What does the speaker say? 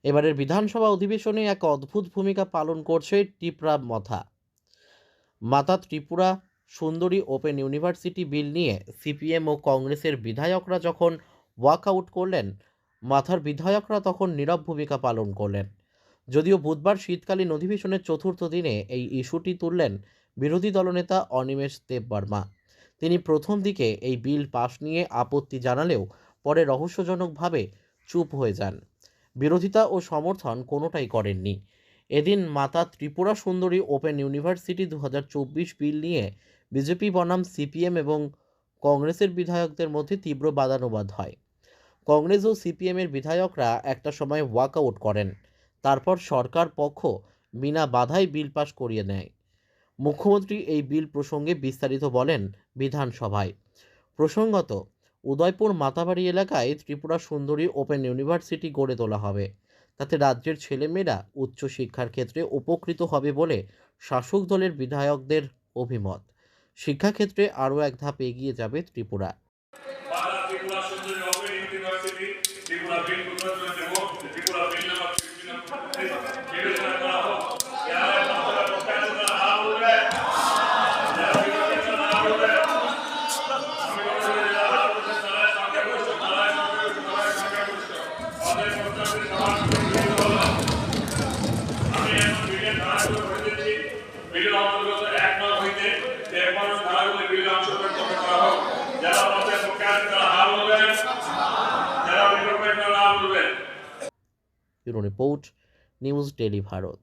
এবারের বিধানসভা অধিবেশনে এক অদ্ভুত ভূমিকা পালন করছে ত্রিপুরা মাতা ত্রিপুরা সুন্দরী ওপেন ইউনিভার্সিটি বিল নিয়ে সিপিএম ও কংগ্রেসের বিধায়করা যখন ওয়াকআউট করলেন, মাথার বিধায়করা তখন নীরব ভূমিকা পালন করলেন। যদিও বুধবার শীতকালীন অধিবেশনের চতুর্থ দিনে এই ইস্যুটি তুললেন বিরোধী দলনেতা অনিমেষ দেববর্মা। তিনি প্রথম দিকে এই বিল পাশ নিয়ে আপত্তি জানালেও পরে রহস্যজনকভাবে চুপ হয়ে যান। বিরোধিতা ও সমর্থন কোনোটাই করেননি। এদিন মাতা ত্রিপুরা সুন্দরী ওপেন ইউনিভার্সিটি 2024 বিল নিয়ে বিজেপি বনাম সিপিএম এবং কংগ্রেসের বিধায়কদের মধ্যে তীব্র বাদানুবাদ হয়। কংগ্রেস ও সিপিএমের বিধায়করা একটা সময় ওয়াকআউট করেন, তারপর সরকার পক্ষ বিনা বাধায় বিল পাশ করিয়ে নেয়। মুখ্যমন্ত্রী এই বিল প্রসঙ্গে বিস্তারিত বলেন বিধানসভায়। প্রসঙ্গত, উদয়পুর মাতাবাড়ি এলাকায় ত্রিপুরা সুন্দরী ওপেন ইউনিভার্সিটি গড়ে তোলা হবে। তাতে রাজ্যের ছেলেমেয়েরা উচ্চশিক্ষার ক্ষেত্রে উপকৃত হবে বলে শাসক দলের বিধায়কদের অভিমত। শিক্ষাক্ষেত্রে আরও এক ধাপ এগিয়ে যাবে Tripura. Bureau report, news daily Bharat.